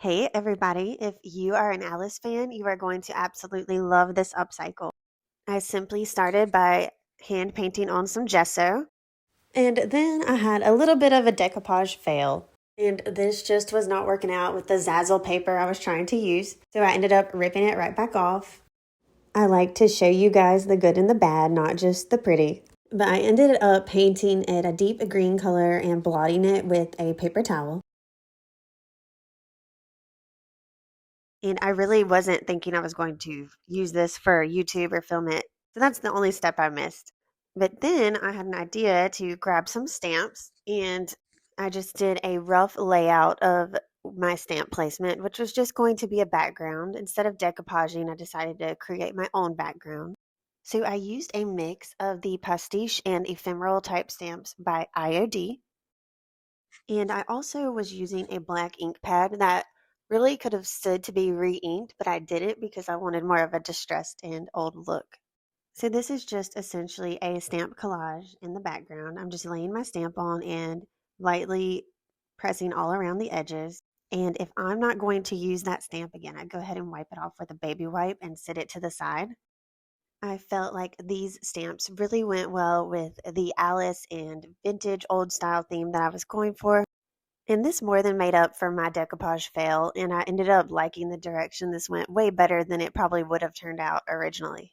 Hey everybody, if you are an Alice fan, you are going to absolutely love this upcycle. I simply started by hand painting on some gesso, and then I had a little bit of a decoupage fail. And this just was not working out with the Zazzle paper I was trying to use, so I ended up ripping it right back off. I like to show you guys the good and the bad, not just the pretty. But I ended up painting it a deep green color and blotting it with a paper towel. And I really wasn't thinking I was going to use this for YouTube or film it. So that's the only step I missed. But then I had an idea to grab some stamps and I just did a rough layout of my stamp placement, which was just going to be a background. Instead of decoupaging, I decided to create my own background. So I used a mix of the pastiche and ephemeral type stamps by IOD. And I also was using a black ink pad that really could have stood to be re-inked, but I did it because I wanted more of a distressed and old look. So this is just essentially a stamp collage in the background. I'm just laying my stamp on and lightly pressing all around the edges. And if I'm not going to use that stamp again, I go ahead and wipe it off with a baby wipe and sit it to the side. I felt like these stamps really went well with the Alice and vintage old style theme that I was going for. And this more than made up for my decoupage fail, and I ended up liking the direction this went way better than it probably would have turned out originally.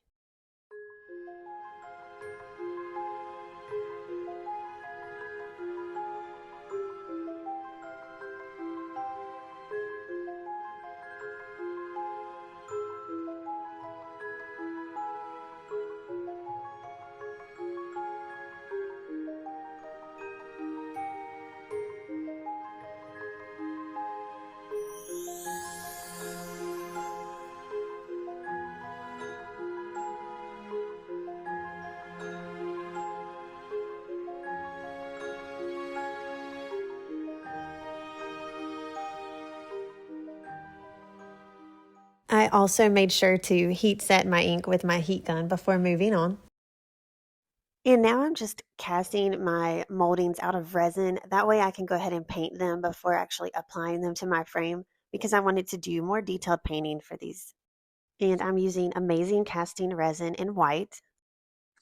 I also made sure to heat set my ink with my heat gun before moving on. And now I'm just casting my moldings out of resin. That way I can go ahead and paint them before actually applying them to my frame because I wanted to do more detailed painting for these. And I'm using Amazing Casting resin in white.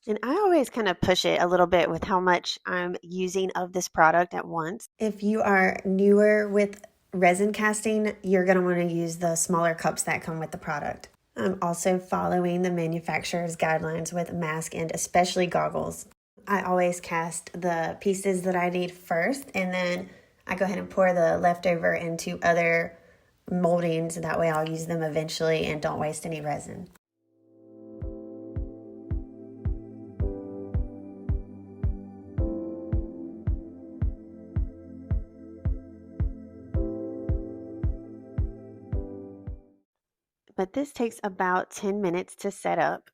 And I always kind of push it a little bit with how much I'm using of this product at once. If you are newer with resin casting, you're going to want to use the smaller cups that come with the product. I'm also following the manufacturer's guidelines with mask and especially goggles. I always cast the pieces that I need first, and then I go ahead and pour the leftover into other moldings. That way I'll use them eventually and don't waste any resin. But this takes about 10 minutes to set up.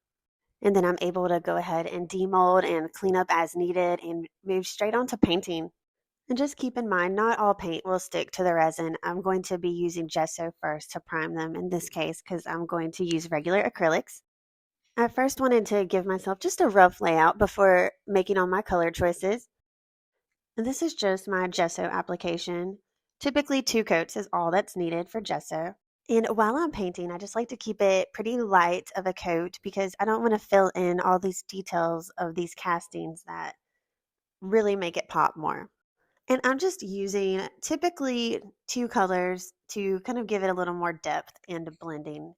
And then I'm able to go ahead and demold and clean up as needed and move straight on to painting. And just keep in mind, not all paint will stick to the resin. I'm going to be using gesso first to prime them in this case because I'm going to use regular acrylics. I first wanted to give myself just a rough layout before making all my color choices. And this is just my gesso application. Typically 2 coats is all that's needed for gesso. And while I'm painting, I just like to keep it pretty light of a coat because I don't want to fill in all these details of these castings that really make it pop more. And I'm just using typically 2 colors to kind of give it a little more depth and blending.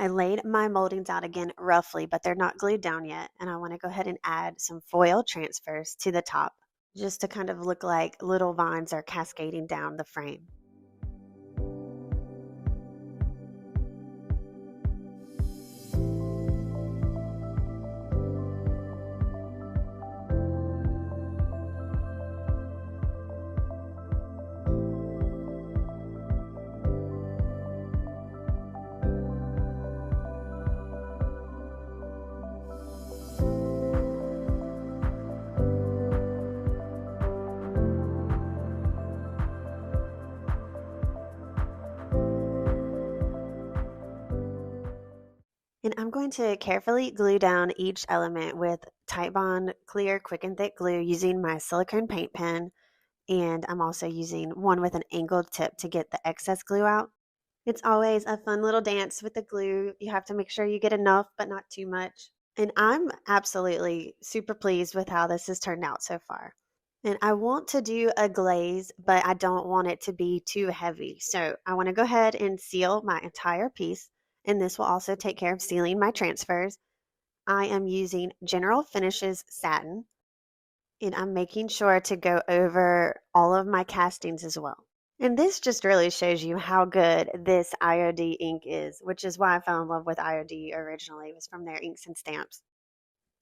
I laid my moldings out again roughly, but they're not glued down yet. And I want to go ahead and add some foil transfers to the top, just to kind of look like little vines are cascading down the frame. And I'm going to carefully glue down each element with Titebond clear quick and thick glue using my silicone paint pen. And I'm also using one with an angled tip to get the excess glue out. It's always a fun little dance with the glue. You have to make sure you get enough, but not too much. And I'm absolutely super pleased with how this has turned out so far. And I want to do a glaze, but I don't want it to be too heavy. So I want to go ahead and seal my entire piece. And this will also take care of sealing my transfers. I am using General Finishes satin, and I'm making sure to go over all of my castings as well. And this just really shows you how good this IOD ink is, which is why I fell in love with IOD originally. It was from their inks and stamps.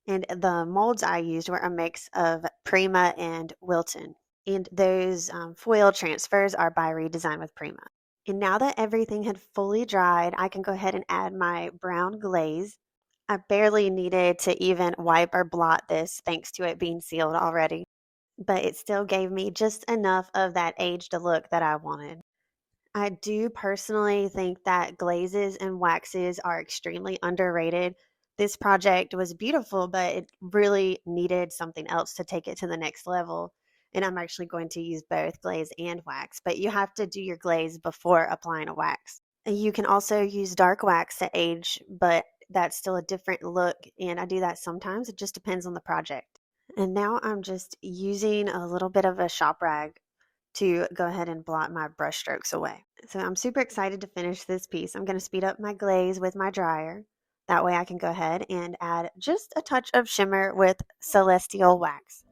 And the molds I used were a mix of Prima and Wilton. And those foil transfers are by Redesign with Prima. And now that everything had fully dried, I can go ahead and add my brown glaze. I barely needed to even wipe or blot this thanks to it being sealed already, but it still gave me just enough of that aged look that I wanted. I do personally think that glazes and waxes are extremely underrated. This project was beautiful, but it really needed something else to take it to the next level. And I'm actually going to use both glaze and wax, but you have to do your glaze before applying a wax. You can also use dark wax to age, but that's still a different look, and I do that sometimes. It just depends on the project. And now I'm just using a little bit of a shop rag to go ahead and blot my brush strokes away. So I'm super excited to finish this piece. I'm going to speed up my glaze with my dryer. That way I can go ahead and add just a touch of shimmer with Celestial Wax.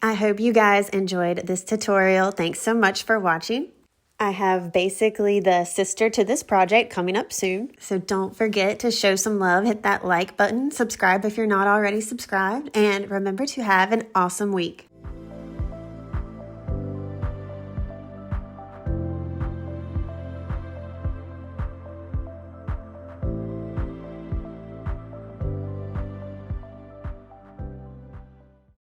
I hope you guys enjoyed this tutorial. Thanks so much for watching. I have basically the sister to this project coming up soon, so don't forget to show some love. Hit that like button, subscribe if you're not already subscribed, and remember to have an awesome week.